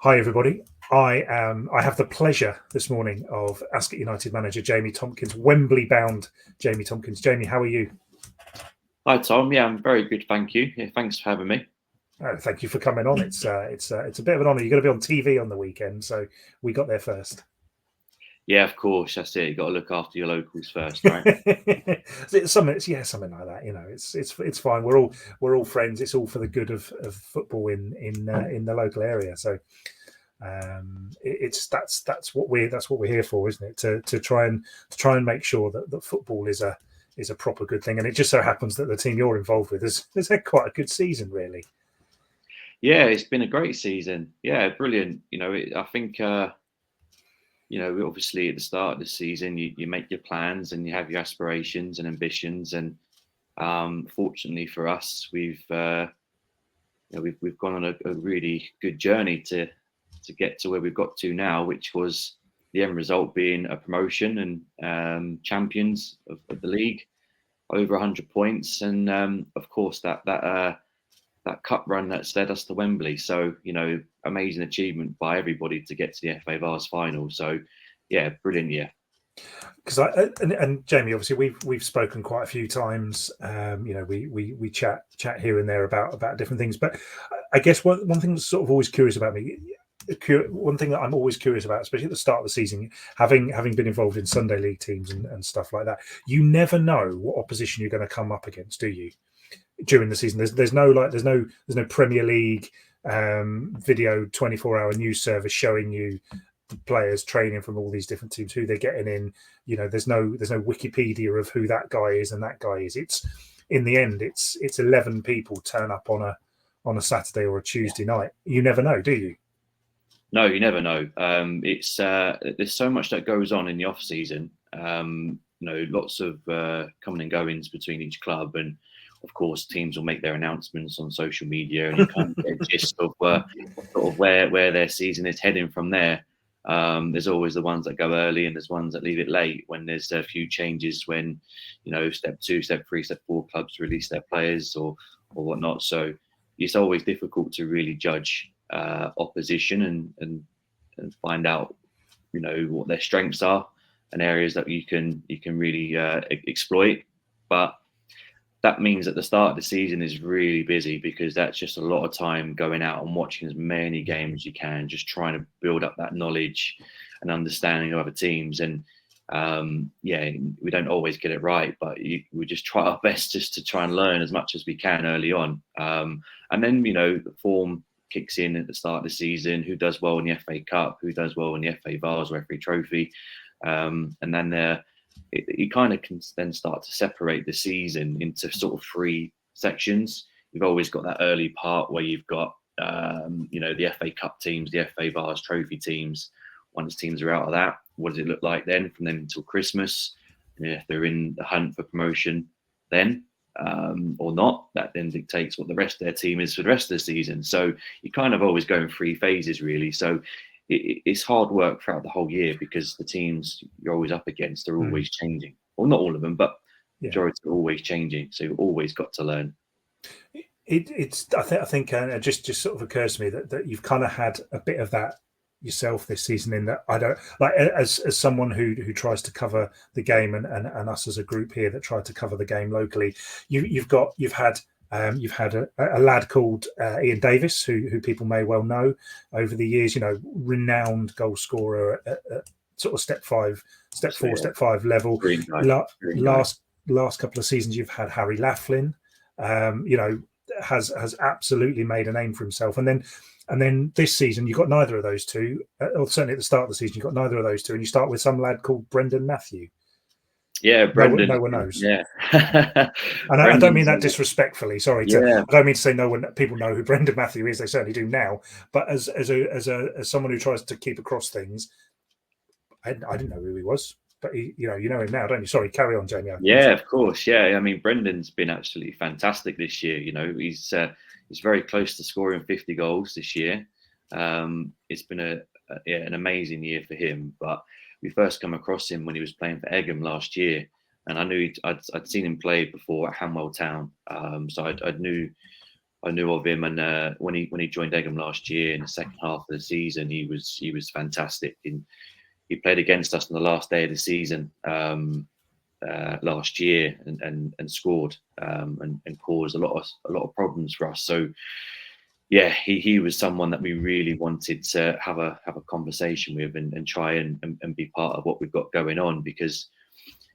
Hi, everybody. I have the pleasure this morning of Ascot United manager Jamie Tompkins, Wembley-bound Jamie Tompkins. Jamie, how are you? Hi, Tom. Yeah, I'm very good, thank you. Yeah, thanks for having me. Thank you for coming on. It's a bit of an honour. You're going to be on TV on the weekend, so we got there first. Yeah, of course. That's it. You got to look after your locals first, right? something like that. You know, it's fine. We're all friends. It's all for the good of football in the local area. So that's what we're here for, isn't it? To try and make sure that football is a proper good thing. And it just so happens that the team you're involved with has had quite a good season, really. Yeah, it's been a great season. Yeah, brilliant. I think obviously at the start of the season, you make your plans and you have your aspirations and ambitions. And fortunately for us, we've gone on a really good journey to get to where we've got to now, which was the end result being a promotion and champions of the league, over 100 points, and of course that cup run that led us to Wembley. So amazing achievement by everybody to get to the FA Vase Final. So yeah, brilliant year. Because and Jamie, obviously we've spoken quite a few times. We chat here and there about different things. But I guess one thing that's sort of always curious about me. One thing that I'm always curious about, especially at the start of the season, having been involved in Sunday League teams and stuff like that, you never know what opposition you're going to come up against, do you? During the season, there's no Premier League video 24-hour news service showing you the players training from all these different teams, who they're getting in. There's no Wikipedia of who that guy is and that guy is. It's in the end, it's 11 people turn up on a Saturday or a Tuesday night. You never know, do you? No, you never know. It's there's so much that goes on in the off season. Lots of coming and goings between each club, and of course, teams will make their announcements on social media, and you kind of get a gist of sort of where their season is heading from there. There's always the ones that go early, and there's ones that leave it late when there's a few changes. When step 2, step 3, step 4 clubs release their players or whatnot. So it's always difficult to really judge opposition and find out what their strengths are and areas that you can really exploit. But that means at the start of the season is really busy, because that's just a lot of time going out and watching as many games as you can, just trying to build up that knowledge and understanding of other teams. And we don't always get it right, but we just try our best just to try and learn as much as we can early on. And then the form kicks in at the start of the season, who does well in the FA Cup, who does well in the FA Vase or FA Trophy. And then you kind of can then start to separate the season into sort of 3 sections. You've always got that early part where you've got, the FA Cup teams, the FA Vase Trophy teams. Once teams are out of that, what does it look like then from them until Christmas? And if they're in the hunt for promotion then, or not, that then dictates what the rest of their team is for the rest of the season. So you kind of always go in 3 phases, really. So it's hard work throughout the whole year, because the teams you're always up against are always changing. Well, not all of them, but the majority are always changing. So you've always got to learn. I think it just sort of occurs to me that you've kind of had a bit of that yourself this season, in that I don't like, as someone who tries to cover the game, and us as a group here that try to cover the game locally. You've had a lad called Ian Davis, who people may well know over the years. Renowned goal scorer at sort of step 4, step 5 level. Last couple of seasons, you've had Harry Laughlin. Has absolutely made a name for himself, and then this season you've got neither of those two, or certainly at the start of the season you've got neither of those two, and you start with some lad called Brendan Matthew. Yeah, Brendan. No one knows. Yeah, and I don't mean that disrespectfully. Sorry, I don't mean to say no one. People know who Brendan Matthew is. They certainly do now. But as someone who tries to keep across things, I didn't know who he was. But you know him now, don't you? Sorry, carry on, Jamie. Yeah, of course. Yeah, I mean, Brendan's been absolutely fantastic this year. He's very close to scoring 50 goals this year. It's been an amazing year for him. But we first come across him when he was playing for Egham last year, and I knew I'd seen him play before at Hanwell Town. So I knew I knew of him, and when he joined Egham last year in the second half of the season, he was fantastic. He played against us on the last day of the season last year and scored and caused a lot of problems for us. So yeah, he was someone that we really wanted to have a conversation with and try and be part of what we've got going on, because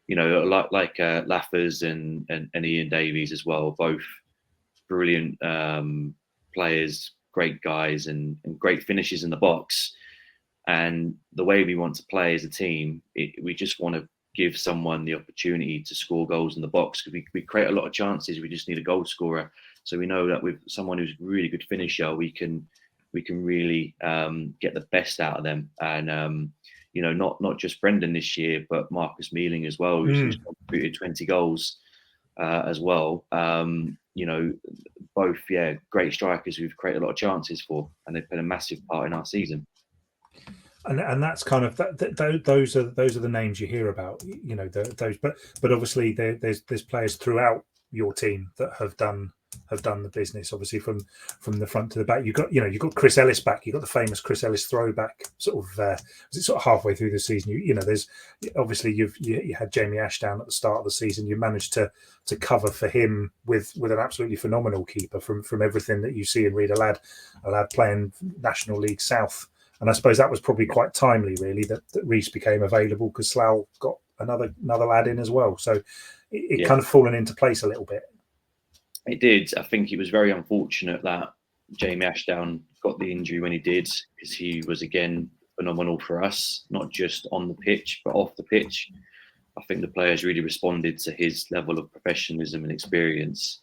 like Laffers and Ian Davies as well, both brilliant players, great guys, and great finishes in the box. And the way we want to play as a team, we just want to give someone the opportunity to score goals in the box, because we create a lot of chances. We just need a goal scorer. So we know that with someone who's a really good finisher, we can really get the best out of them. And not just Brendan this year, but Marcus Mealing as well, who's contributed 20 goals as well. Both great strikers who've created a lot of chances for, and they've played a massive part in our season. And that's kind of those are the names you hear about, those. But obviously there's players throughout your team that have done the business. Obviously from the front to the back, you've got Chris Ellis back. You've got the famous Chris Ellis throwback. Sort of halfway through the season. There's obviously you had Jamie Ashdown at the start of the season. You managed to cover for him with an absolutely phenomenal keeper from everything that you see and read. A lad playing National League South. And I suppose that was probably quite timely, really, that Reece became available, because Slough got another lad in as well. So it kind of fallen into place a little bit. It did. I think it was very unfortunate that Jamie Ashdown got the injury when he did, because he was, again, phenomenal for us, not just on the pitch, but off the pitch. I think the players really responded to his level of professionalism and experience.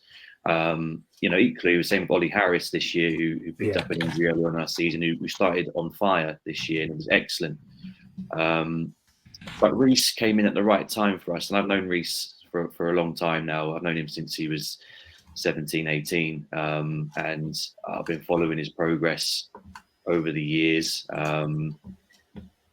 Equally, the same with Ollie Harris this year, who picked up an injury earlier on in our season, who started on fire this year, and it was excellent. But Reece came in at the right time for us, and I've known Reece for a long time now. I've known him since he was 17, 18, and I've been following his progress over the years.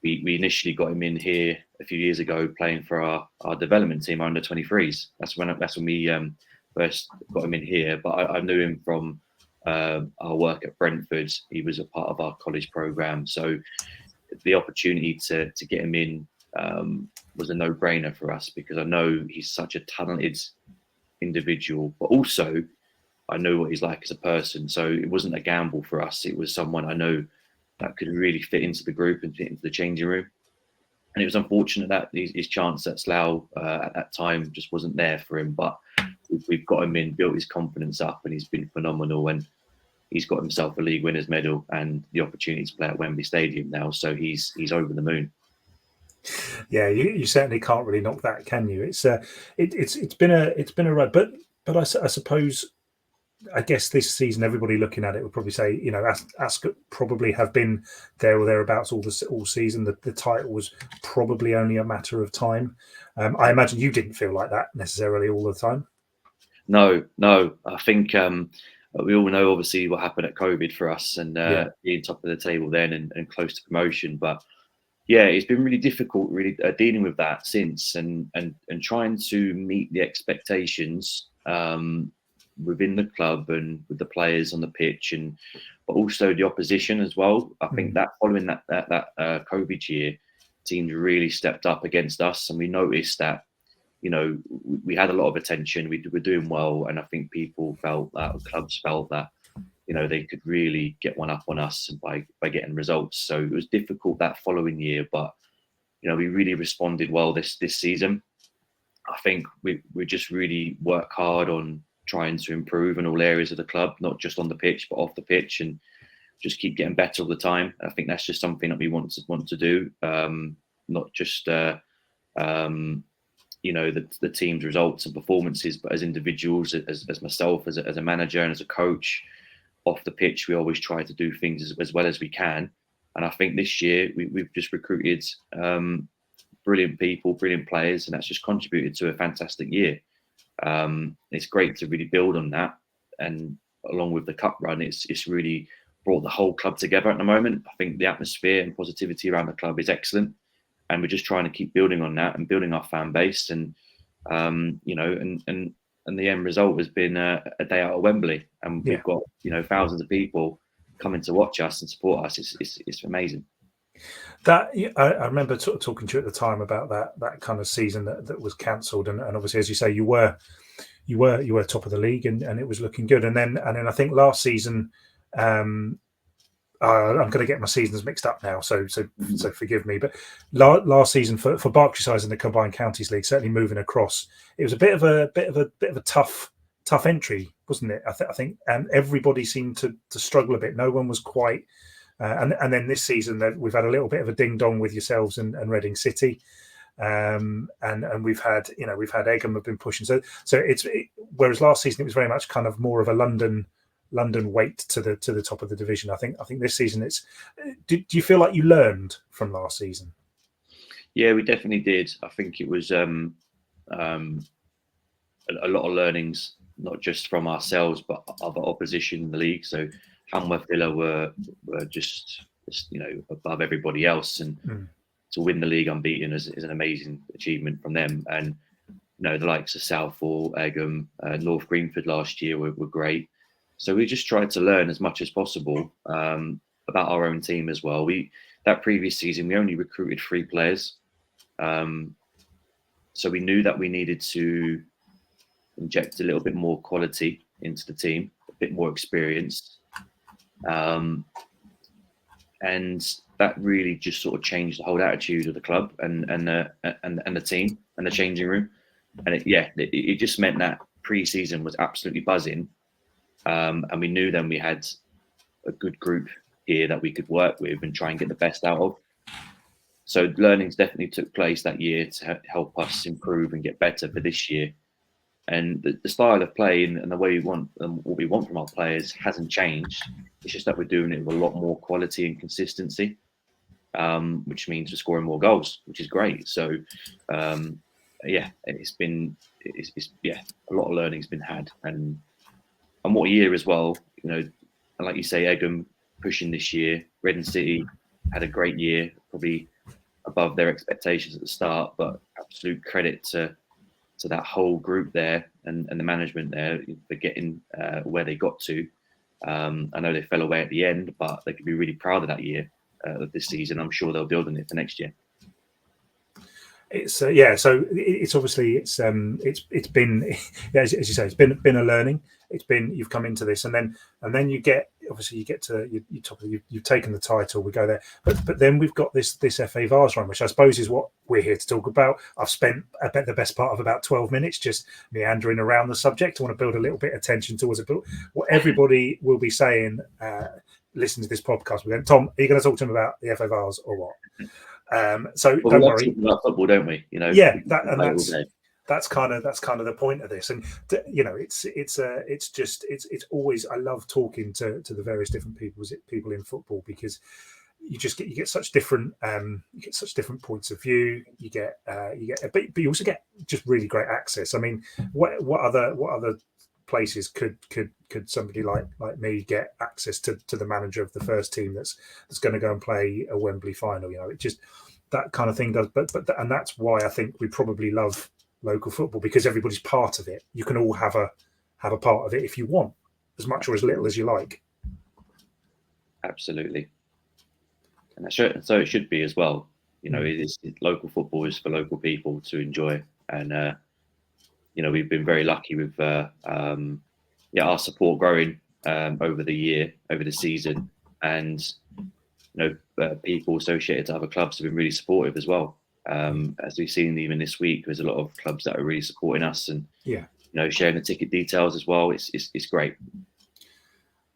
We initially got him in here a few years ago playing for our development team, our under 23s. That's when we first got him in here, but I knew him from our work at Brentford. He was a part of our college program, so the opportunity to get him in was a no-brainer for us, because I know he's such a talented individual, but also I know what he's like as a person. So it wasn't a gamble for us. It was someone I know that could really fit into the group and fit into the changing room. And it was unfortunate that his chance at Slough at that time just wasn't there for him, but we've got him in, built his confidence up, and he's been phenomenal. And he's got himself a league winners medal and the opportunity to play at Wembley Stadium now. So he's over the moon. Yeah, you certainly can't really knock that, can you? It's been a ride, but I suppose, I guess this season, everybody looking at it would probably say, Ascot probably have been there or thereabouts all season. The title was probably only a matter of time. I imagine you didn't feel like that necessarily all the time. No. I think we all know, obviously, what happened at COVID for us, and being top of the table then and close to promotion. But yeah, it's been really difficult, really dealing with that since, and trying to meet the expectations within the club and with the players on the pitch, but also the opposition as well. I think that following that COVID year, teams really stepped up against us, and we noticed that we had a lot of attention. We were doing well, and I think people felt that, clubs felt that they could really get one up on us by getting results. So it was difficult that following year, but we really responded well this season. I think we just really work hard on trying to improve in all areas of the club, not just on the pitch but off the pitch, and just keep getting better all the time. I think that's just something that we want to do, not just the team's results and performances, but as individuals, as myself, as a manager and as a coach. Off the pitch, we always try to do things as well as we can. And I think this year we've just recruited brilliant people, brilliant players, and that's just contributed to a fantastic year. It's great to really build on that, and along with the cup run, it's really brought the whole club together at the moment. I think the atmosphere and positivity around the club is excellent, and we're just trying to keep building on that and building our fan base, and the end result has been a day out of Wembley, and Yeah. we've got thousands of people coming to watch us and support us. It's amazing. That I remember talking to you at the time about that kind of season that was cancelled, and obviously, as you say, you were top of the league, and it was looking good. And then I think last season, I'm going to get my seasons mixed up now, so forgive me. But last season for Berkshire sides in the Combined Counties League, certainly moving across, it was a bit of a tough entry, wasn't it? I think everybody seemed to struggle a bit. No one was quite. And then this season we've had a little bit of a ding dong with yourselves and Reading City, and we've had Egham have been pushing. So whereas last season it was very much kind of more of a London weight to the top of the division. I think this season it's. Do you feel like you learned from last season? Yeah, we definitely did. I think it was a lot of learnings, not just from ourselves but other opposition in the league. So Hamworth Villa were just above everybody else, and to win the league unbeaten is an amazing achievement from them. And the likes of Southall, Egham, North Greenford last year were great. So we just tried to learn as much as possible about our own team as well. That previous season we only recruited 3 players, so we knew that we needed to inject a little bit more quality into the team, a bit more experience. And that really just sort of changed the whole attitude of the club and the team and the changing room. And it just meant that pre-season was absolutely buzzing. And we knew then we had a good group here that we could work with and try and get the best out of. So learnings definitely took place that year to help us improve and get better for this year. And the style of play and the way we want and what we want from our players hasn't changed. It's just that we're doing it with a lot more quality and consistency, which means we're scoring more goals, which is great. So, it's a lot of learning's been had, and what a year as well. And like you say, Egham pushing this year. Reading City had a great year, probably above their expectations at the start, but absolute credit to that whole group there and the management there for getting where they got to. I know they fell away at the end, but they could be really proud of that year, of this season. I'm sure they'll build on it for next year. It's So it's obviously it's been as you say, it's been a learning. You've come into this, and then you get to you've taken the title. We go there, but then we've got this FA Vase run, which I suppose is what we're here to talk about. I've spent the best part of about 12 minutes just meandering around the subject. I want to build a little bit of attention towards it. But what everybody will be saying, listen to this podcast. We're going, Tom, are you going to talk to him about the FA Vase or what? So don't worry. We love football, don't we? That's kind of the point of this. And it's always, I love talking to the various different people in football, because you get such different points of view. But you also get just really great access. I mean, what other places could somebody like me get access to the manager of the first team that's going to go and play a Wembley final? It just, that kind of thing does. But and that's why I think we probably love local football, because everybody's part of it. You can all have a part of it if you want, as much or as little as you like. Absolutely, and so it should be as well. Local football is for local people to enjoy, and we've been very lucky with our support growing over the season, and people associated to other clubs have been really supportive as well. As we've seen even this week, there's a lot of clubs that are really supporting us, and sharing the ticket details as well. It's great.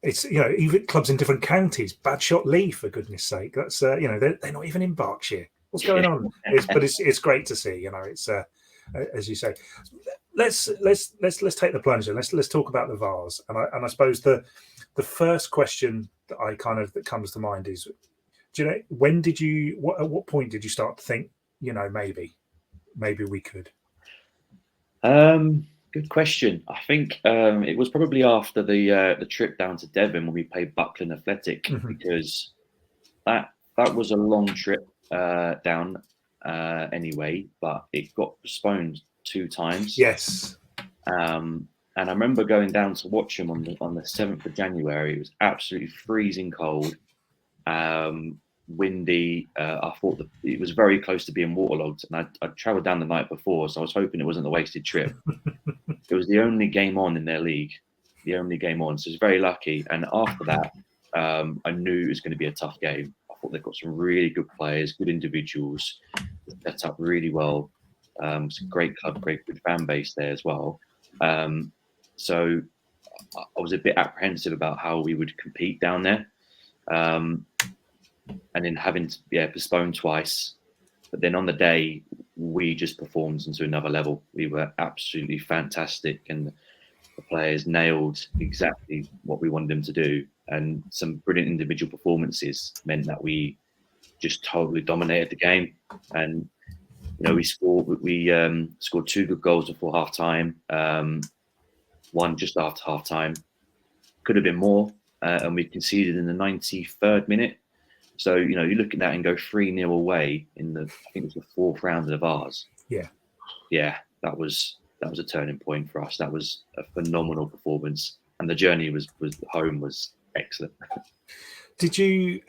It's even clubs in different counties. Badshot Lee, for goodness sake, that's they're not even in Berkshire. What's going on? It's great to see. It's as you say. Let's take the plunge. Let's talk about the Vase. And I suppose the first question that comes to mind is, at what point did you start to think, maybe we could? Good question. I think it was probably after the trip down to Devon when we played Buckland Athletic, because that was a long trip down anyway, but it got postponed 2 times. Yes. And I remember going down to watch him on the 7th of January. It was absolutely freezing cold, windy. I thought that it was very close to being waterlogged, and I'd travelled down the night before, so I was hoping it wasn't a wasted trip. It was the only game on in their league, the only game on, so I was very lucky. And after that, I knew it was going to be a tough game. I thought they've got some really good players, good individuals, set up really well. It's a great club, great good fan base there as well. So I was a bit apprehensive about how we would compete down there. And then having to postpone twice. But then on the day, we just performed into another level. We were absolutely fantastic, and the players nailed exactly what we wanted them to do. And some brilliant individual performances meant that we just totally dominated the game. And we scored 2 good goals before half time, one just after half time. Could have been more, and we conceded in the 93rd minute. So you look at that and go 3-0 away in I think it was the 4th round of ours. Yeah, that was a turning point for us. That was a phenomenal performance, and the journey was home was excellent. Did you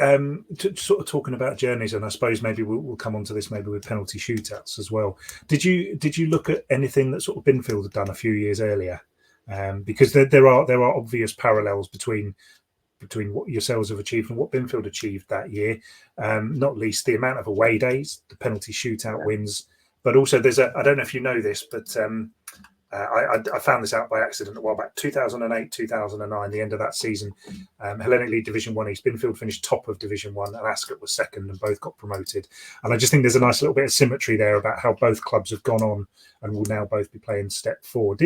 sort of talking about journeys, and I suppose maybe we'll come on to this maybe with penalty shootouts as well. Did you look at anything that sort of Binfield had done a few years earlier? Because there are obvious parallels between what yourselves have achieved and what Binfield achieved that year. Not least the amount of away days, the penalty shootout wins, but also there's I don't know if you know this, but I found this out by accident a while back. 2008, 2009, the end of that season, Hellenic League Division 1 East, Binfield finished top of Division 1 and Ascot was second, and both got promoted. And I just think there's a nice little bit of symmetry there about how both clubs have gone on and will now both be playing step forward.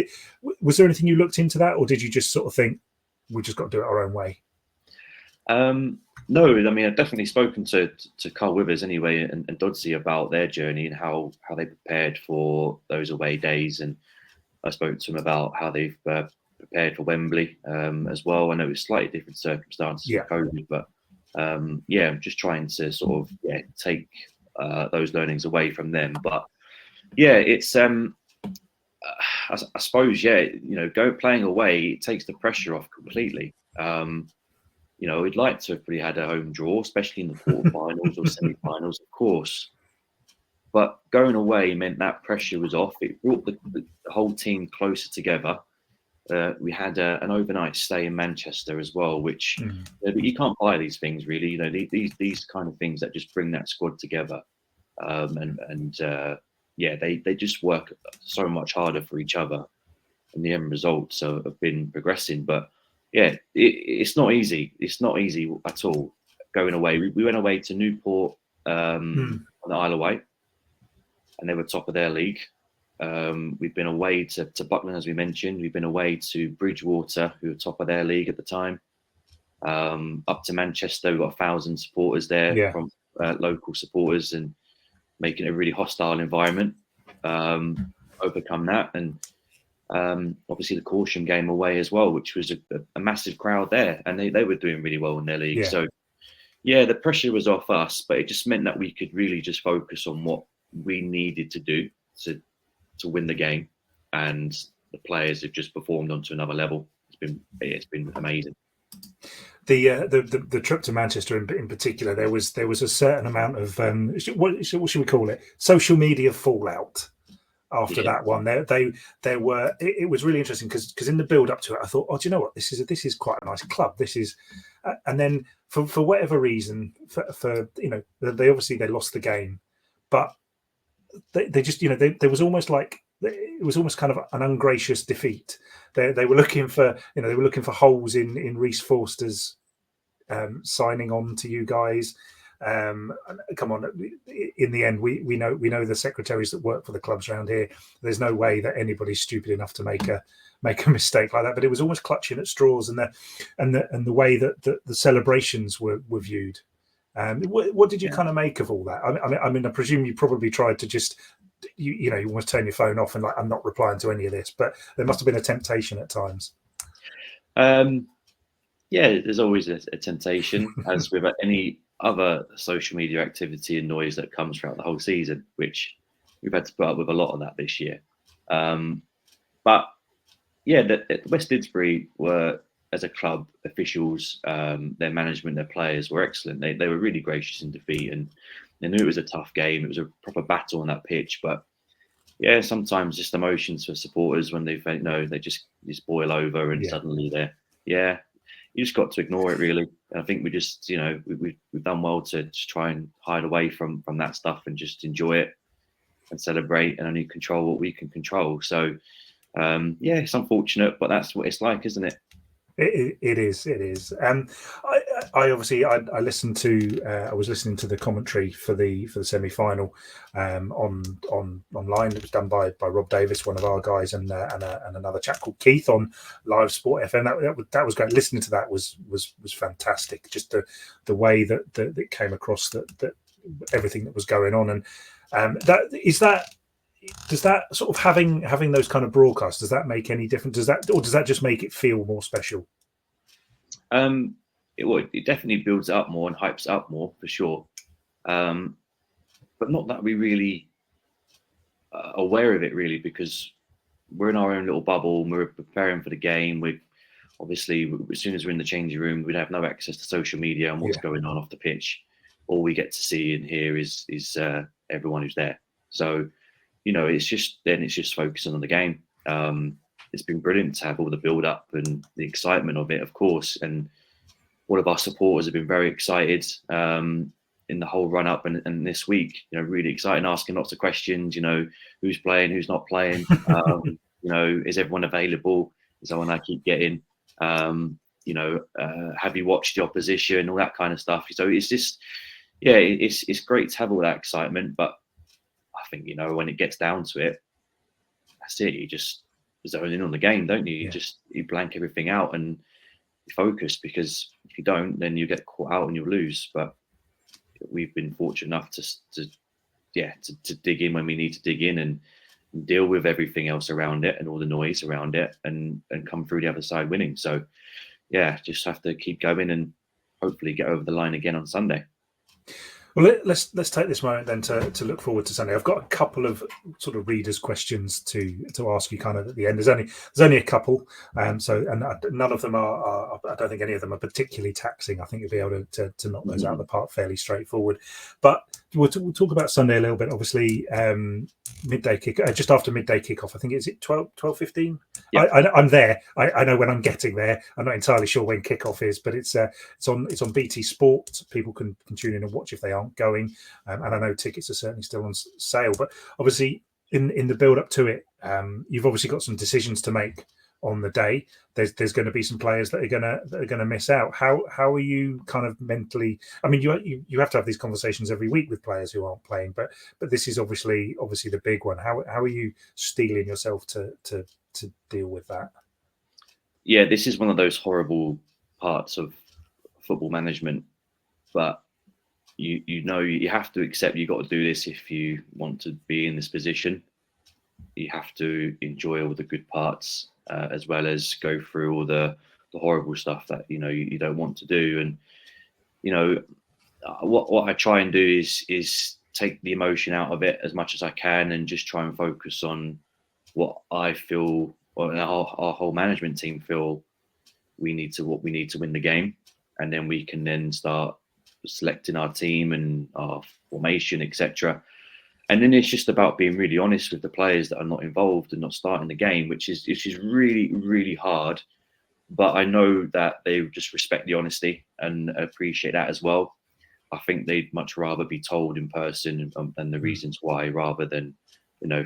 Was there anything you looked into that, or did you just sort of think, we just got to do it our own way? No, I mean, I've definitely spoken to Carl Withers anyway and Dodsey about their journey and how they prepared for those away days. And I spoke to them about how they've prepared for Wembley as well. I know it's slightly different circumstances with COVID, but I'm just trying to sort of take those learnings away from them. But it's I suppose playing away, it takes the pressure off completely. We'd like to have really had a home draw, especially in the quarterfinals or semi-finals, of course. But going away meant that pressure was off. It brought the whole team closer together. We had an overnight stay in Manchester as well, which but you can't buy these things really. These kind of things that just bring that squad together, they just work so much harder for each other, and the end results have been progressing. But it's not easy. It's not easy at all going away. We went away to Newport on the Isle of Wight, and they were top of their league. We've been away to Buckland, as we mentioned. We've been away to Bridgewater, who were top of their league at the time. Up to Manchester, we've got 1,000 supporters there from local supporters, and making it a really hostile environment. Overcome that, and obviously the Caution game away as well, which was a massive crowd there, and they were doing really well in their league. So the pressure was off us, but it just meant that we could really just focus on what we needed to do to win the game, and the players have just performed onto another level. It's been amazing. The trip to Manchester in particular, there was a certain amount of what should we call it, social media fallout after that one. There were it was really interesting because in the build up to it, I thought, do you know what, this is quite a nice club. This is, and then for whatever reason, for they obviously lost the game, but they just there was almost like it was almost kind of an ungracious defeat. They were looking for holes in Reece Forster's signing on to you guys. Come on, in the end, we know the secretaries that work for the clubs around here. There's no way that anybody's stupid enough to make a mistake like that. But it was almost clutching at straws, and the way that the celebrations were viewed. What did you kind of make of all that? I mean, I presume you probably tried to just you almost turn your phone off and I'm not replying to any of this. But there must have been a temptation at times. There's always a temptation, as with any other social media activity and noise that comes throughout the whole season, which we've had to put up with a lot of that this year. But yeah, the West Didsbury were, as a club, officials, their management, their players were excellent. They were really gracious in defeat, and they knew it was a tough game. It was a proper battle on that pitch. But yeah, sometimes just emotions for supporters when they just boil over, and suddenly you just got to ignore it, really. And I think we just, we've done well to just try and hide away from that stuff and just enjoy it and celebrate and only control what we can control. So it's unfortunate, but that's what it's like, isn't it? It is. It is. I obviously I listened to I was listening to the commentary for the semi final online. It was done by Rob Davis, one of our guys, and another chap called Keith on Live Sport FM. That was great. Listening to that was fantastic. Just the way that it came across that everything that was going on, and does that sort of having those kind of broadcasts, does that make any difference? Does that just make it feel more special? It definitely builds it up more and hypes it up more, for sure. But not that we really are aware of it, really, because we're in our own little bubble and we're preparing for the game. We obviously, as soon as we're in the changing room, we'd have no access to social media and what's going on off the pitch. All we get to see and hear is everyone who's there. So it's just focusing on the game. It's been brilliant to have all the build up and the excitement of it, of course. And all of our supporters have been very excited in the whole run up and this week. Really excited, asking lots of questions. Who's playing, who's not playing. Is everyone available? Is that one I keep getting? Have you watched the opposition? All that kind of stuff. So it's just, it's great to have all that excitement, but I think, when it gets down to it, that's it. You just zone in on the game, don't you? You blank everything out and you focus, because if you don't, then you get caught out and you'll lose. But we've been fortunate enough to dig in when we need to dig in and deal with everything else around it and all the noise around it and come through the other side winning. So, just have to keep going and hopefully get over the line again on Sunday. Well, let's take this moment then to look forward to Sunday. I've got a couple of sort of readers' questions to ask you kind of at the end. There's only a couple, so none of them are I don't think any of them are particularly taxing. I think you'll be able to knock those out of the park fairly straightforward. But we'll talk about Sunday a little bit. Obviously, midday kick, just after midday kickoff. I think it's 12:15. Yeah. I'm there. I know when I'm getting there. I'm not entirely sure when kickoff is, but it's on BT Sport. People can tune in and watch if they aren't going. And I know tickets are certainly still on sale. But obviously, in the build up to it, you've obviously got some decisions to make on the day. There's going to be some players that are going to miss out. How are you kind of mentally? I mean, you have to have these conversations every week with players who aren't playing, but this is obviously the big one. How are you steeling yourself to deal with that? Yeah, this is one of those horrible parts of football management, but you have to accept you got to do this if you want to be in this position. You have to enjoy all the good parts as well as go through all the horrible stuff that you don't want to do. And what I try and do is take the emotion out of it as much as I can and just try and focus on what I feel, or our whole management team feel we need to win the game, and then we can then start selecting our team and our formation, etc. And then it's just about being really honest with the players that are not involved and not starting the game, which is really, really hard. But I know that they just respect the honesty and appreciate that as well. I think they'd much rather be told in person and the reasons why, rather than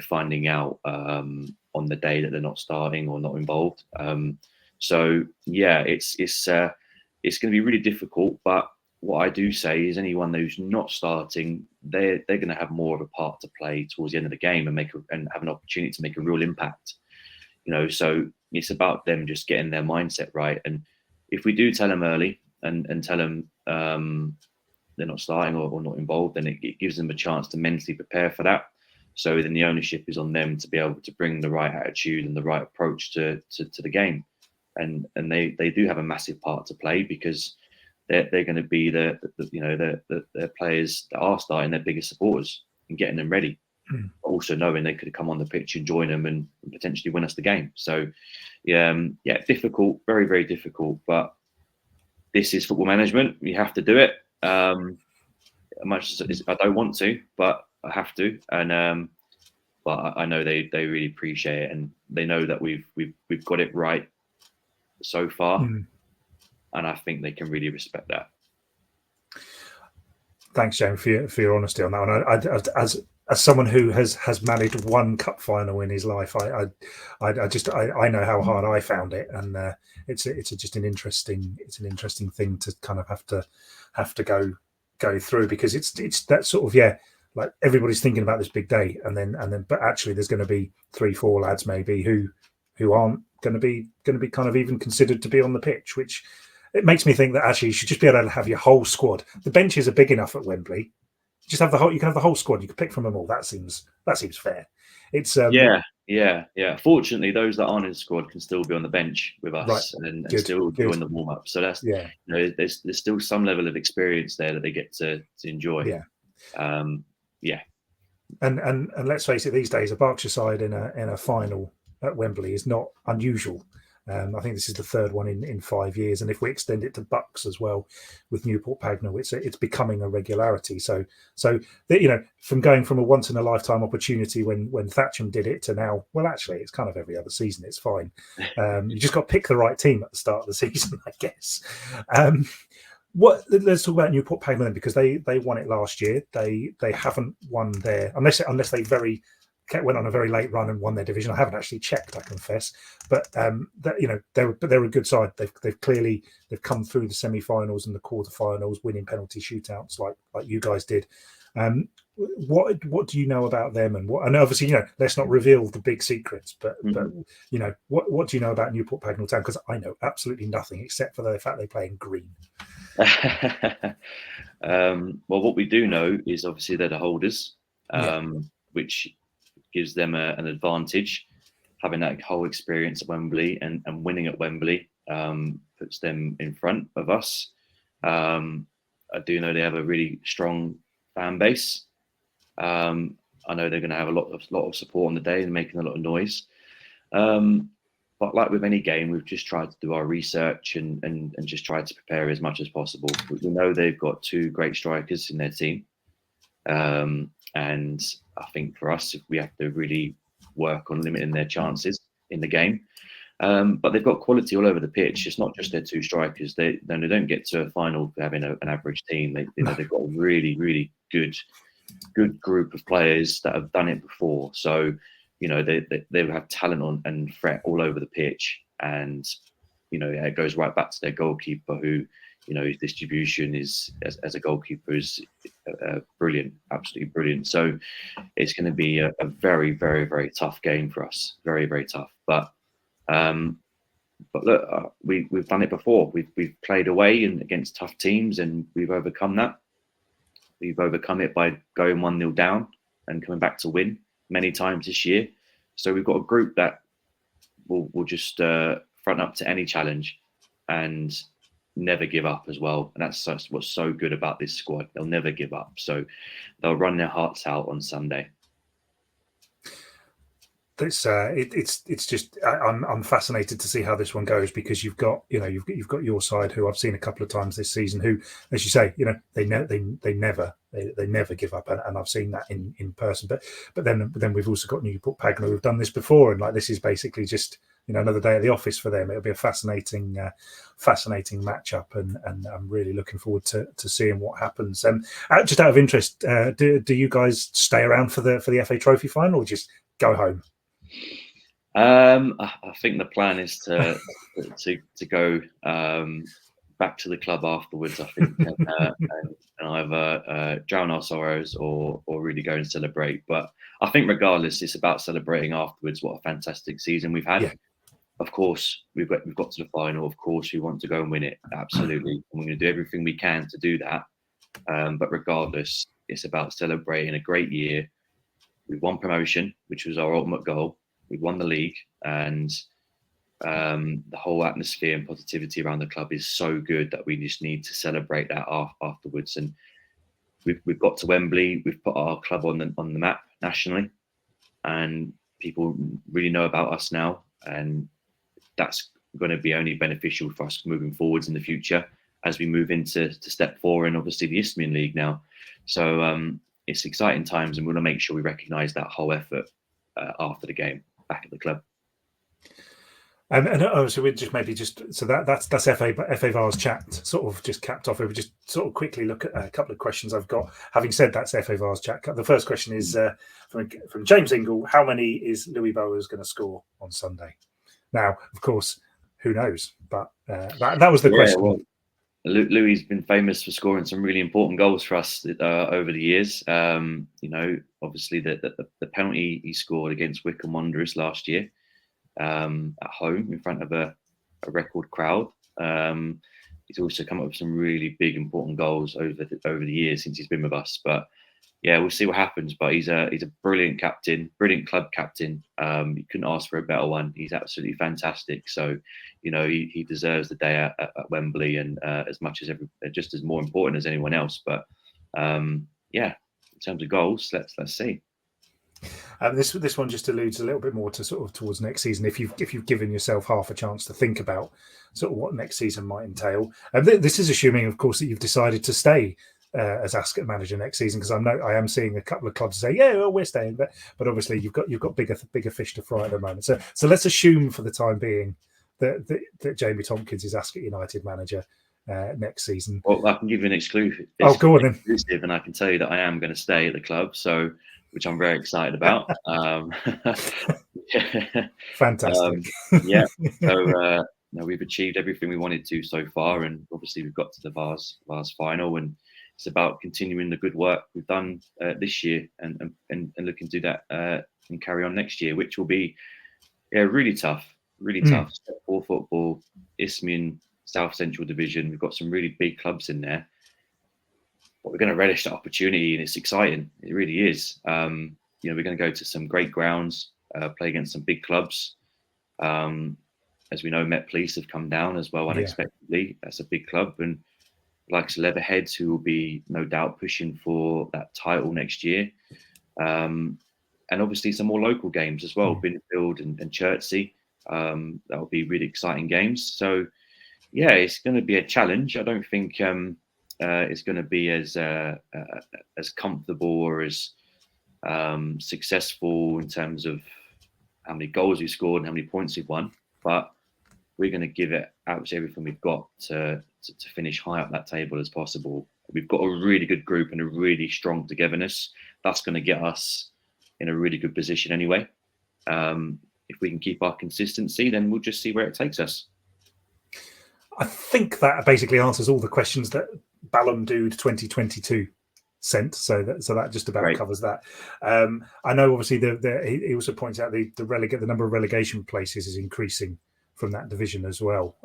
finding out on the day that they're not starting or not involved. So yeah, it's going to be really difficult. But what I do say is anyone who's not starting, they're going to have more of a part to play towards the end of the game and have an opportunity to make a real impact. So it's about them just getting their mindset right. And if we do tell them early and tell them they're not starting or not involved, then it gives them a chance to mentally prepare for that. So then the ownership is on them to be able to bring the right attitude and the right approach to the game. And they do have a massive part to play, because they're going to be the players that are starting, their biggest supporters, and getting them ready. also knowing they could come on the pitch and join them and potentially win us the game. So, yeah, difficult, very, very difficult. But this is football management. You have to do it. Much as I don't want to, but I have to. And but I know they really appreciate it, and they know that we've got it right so far, and I think they can really respect that. Thanks, Jamie, for your honesty on that one. As someone who has managed one cup final in his life, I know how hard I found it, and it's just an interesting thing to kind of have to go through, because it's that sort of, like everybody's thinking about this big day, and then but actually there's going to be 3-4 lads maybe who aren't going to be kind of even considered to be on the pitch, which it makes me think that actually you should just be able to have your whole squad. The benches are big enough at Wembley. Just have you can have the whole squad. You can pick from them all. That seems fair. It's yeah. Fortunately, those that aren't in the squad can still be on the bench with us, right, and still doing the warm up. So that's there's still some level of experience there that they get to enjoy. And let's face it, these days a Berkshire side in a final at Wembley is not unusual. I think this is the third one in 5 years, and if we extend it to Bucks as well with Newport Pagnell, it's becoming a regularity. So from going from a once in a lifetime opportunity when Thatcham did it to now, well, actually, it's kind of every other season. It's fine. You just got to pick the right team at the start of the season, I guess. Let's talk about Newport Pagnell then, because they won it last year. They haven't won there unless they went on a very late run and won their division. I haven't actually checked, I confess, but they're a good side. They've clearly come through the semi-finals and the quarter-finals, winning penalty shootouts like you guys did. What do you know about them? And obviously, let's not reveal the big secrets, but what do you know about Newport Pagnell Town? Because I know absolutely nothing except for the fact they play in green. Well, what we do know is obviously they're the holders, which gives them an advantage. Having that whole experience at Wembley and winning at Wembley puts them in front of us. I do know they have a really strong fan base. I know they're going to have a lot of support on the day and making a lot of noise. But like with any game, we've just tried to do our research and just tried to prepare as much as possible. We know they've got 2 great strikers in their team. And I think for us, we have to really work on limiting their chances in the game. But they've got quality all over the pitch. It's not just their 2 strikers. They don't get to a final having an average team. They've got a really, really good group of players that have done it before. So, they have talent and threat all over the pitch. And, it goes right back to their goalkeeper who, his distribution is as a goalkeeper is brilliant, absolutely brilliant. So it's going to be a very, very, very tough game for us. Very, very tough. But look, we've done it before. We've played away and against tough teams, and we've overcome that. We've overcome it by going 1-0 down and coming back to win many times this year. So we've got a group that will just front up to any challenge and never give up as well. And that's what's so good about this squad. They'll never give up. So they'll run their hearts out on Sunday. It's just I'm fascinated to see how this one goes, because you've got your side, who I've seen a couple of times this season, who, as you say, they never give up, and I've seen that in person. But then we've also got Newport Pagnell, who've done this before, and this is basically just another day at the office for them. It'll be a fascinating matchup, and I'm really looking forward to seeing what happens. Just out of interest, do you guys stay around for the FA Trophy final, or just go home? I think the plan is to go back to the club afterwards, I think, and either drown our sorrows or really go and celebrate. But I think regardless, it's about celebrating afterwards. What a fantastic season we've had. Yeah. Of course, we've got to the final. Of course, we want to go and win it. Absolutely. And we're going to do everything we can to do that. But regardless, it's about celebrating a great year. We've won promotion, which was our ultimate goal. We've won the league, and the whole atmosphere and positivity around the club is so good that we just need to celebrate that afterwards. And we've got to Wembley. We've put our club on the map nationally, and people really know about us now, and that's going to be only beneficial for us moving forwards in the future as we move into step 4 and obviously the Isthmian League now. So it's exciting times, and we want to make sure we recognise that whole effort after the game back at the club. So we that's FA Vase chat sort of just capped off. We just sort of quickly look at a couple of questions I've got. Having said that's FA Vase chat. The first question is from James Ingle. How many is Louis Bowers going to score on Sunday? Now, of course, who knows? But that was the question. Well, Louis has been famous for scoring some really important goals for us over the years. Obviously the penalty he scored against Wycombe Wanderers last year. At home in front of a record crowd. He's also come up with some really big, important goals over the years since he's been with us. But yeah, we'll see what happens. But he's a brilliant captain, brilliant club captain. You couldn't ask for a better one. He's absolutely fantastic. So, he deserves the day at Wembley, and as much as just as more important as anyone else. But in terms of goals, let's see. This one just alludes a little bit more to sort of towards next season. If you've given yourself half a chance to think about sort of what next season might entail, this is assuming, of course, that you've decided to stay as Ascot manager next season. Because I am seeing a couple of clubs say, yeah, well, we're staying, but obviously you've got bigger fish to fry at the moment. So let's assume for the time being that Jamie Tompkins is Ascot United manager next season. Well, I can give you an exclusive. Go on then. And I can tell you that I am going to stay at the club. So. Which I'm very excited about. Fantastic. So we've achieved everything we wanted to so far, and obviously we've got to the Vase Final, and it's about continuing the good work we've done this year and looking to do that and carry on next year, which will be really tough. Step 4 football, Isthmian South Central Division. We've got some really big clubs in there. But we're going to relish that opportunity, and it's exciting. It really is. We're going to go to some great grounds, play against some big clubs. As we know, Met Police have come down as well unexpectedly. Yeah. That's a big club, and like Leatherheads, who will be no doubt pushing for that title next year. And obviously some more local games as well, Binfield and Chertsey. That will be really exciting games. So, yeah, it's going to be a challenge. I don't think it's going to be as comfortable or as successful in terms of how many goals we scored and how many points we've won. But we're going to give it absolutely everything we've got to finish high up that table as possible. We've got a really good group and a really strong togetherness. That's going to get us in a really good position anyway. If we can keep our consistency, then we'll just see where it takes us. I think that basically answers all the questions that Ballum Dude 2022 sent. So that just about covers that. I know obviously he also points out the number of relegation places is increasing from that division as well,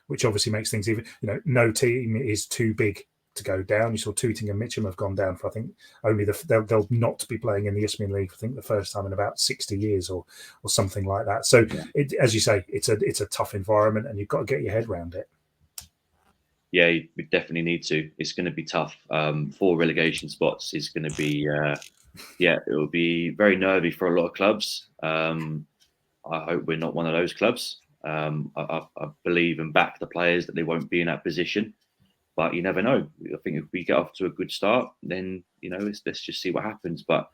which obviously makes things even. No team is too big to go down. You saw Tooting and Mitcham have gone down for, I think, only they'll not be playing in the Isthmian League, I think, the first time in about 60 years or something like that. So as you say, it's a tough environment, and you've got to get your head around it. Yeah, we definitely need to. It's going to be tough. 4 relegation spots is going to be, it will be very nervy for a lot of clubs. I hope we're not one of those clubs. I believe and back the players that they won't be in that position. But you never know. I think if we get off to a good start, then, let's just see what happens. But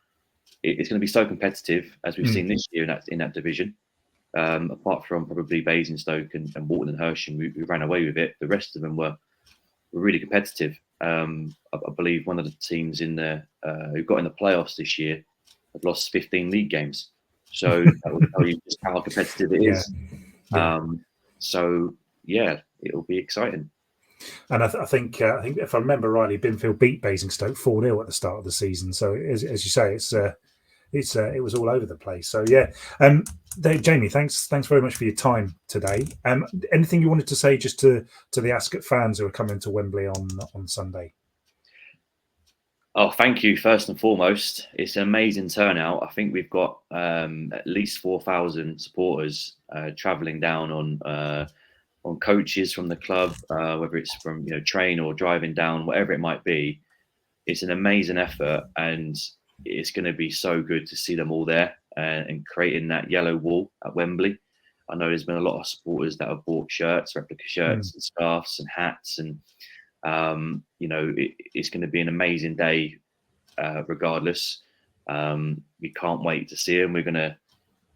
it's going to be so competitive, as we've seen this year in that division. Apart from probably Basingstoke and Walton and Hersham, who ran away with it. The rest of them were really competitive. I believe one of the teams in there who got in the playoffs this year have lost 15 league games. So that will tell you just how competitive it is. It'll be exciting. And I think if I remember rightly, Binfield beat Basingstoke 4-0 at the start of the season. So as you say, it was all over the place. So Jamie, thanks very much for your time today. Anything you wanted to say just to the Ascot fans who are coming to Wembley on Sunday? Oh, thank you. First and foremost, it's an amazing turnout. I think we've got at least 4,000 supporters travelling down on coaches from the club, whether it's from train or driving down, whatever it might be. it's an amazing effort, and it's going to be so good to see them all there and creating that yellow wall at Wembley. I know there's been a lot of supporters that have bought shirts, replica shirts, and scarves and hats, and it's going to be an amazing day, regardless. We can't wait to see them. We're going to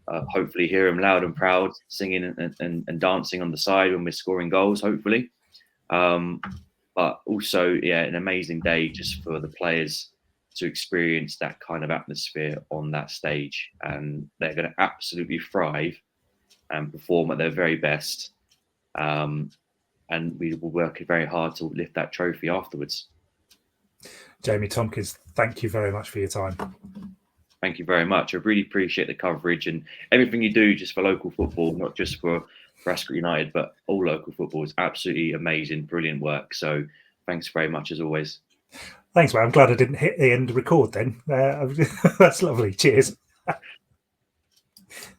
hopefully hear them loud and proud, singing and dancing on the side when we're scoring goals, hopefully. But also, an amazing day just for the players to experience that kind of atmosphere on that stage. And they're going to absolutely thrive and perform at their very best. And we will work very hard to lift that trophy afterwards. Jamie Tompkins, thank you very much for your time. Thank you very much. I really appreciate the coverage and everything you do just for local football, not just for Ascot United, but all local football. Is absolutely amazing, brilliant work. So thanks very much as always. Thanks, man. I'm glad I didn't hit the end record then. That's lovely. Cheers.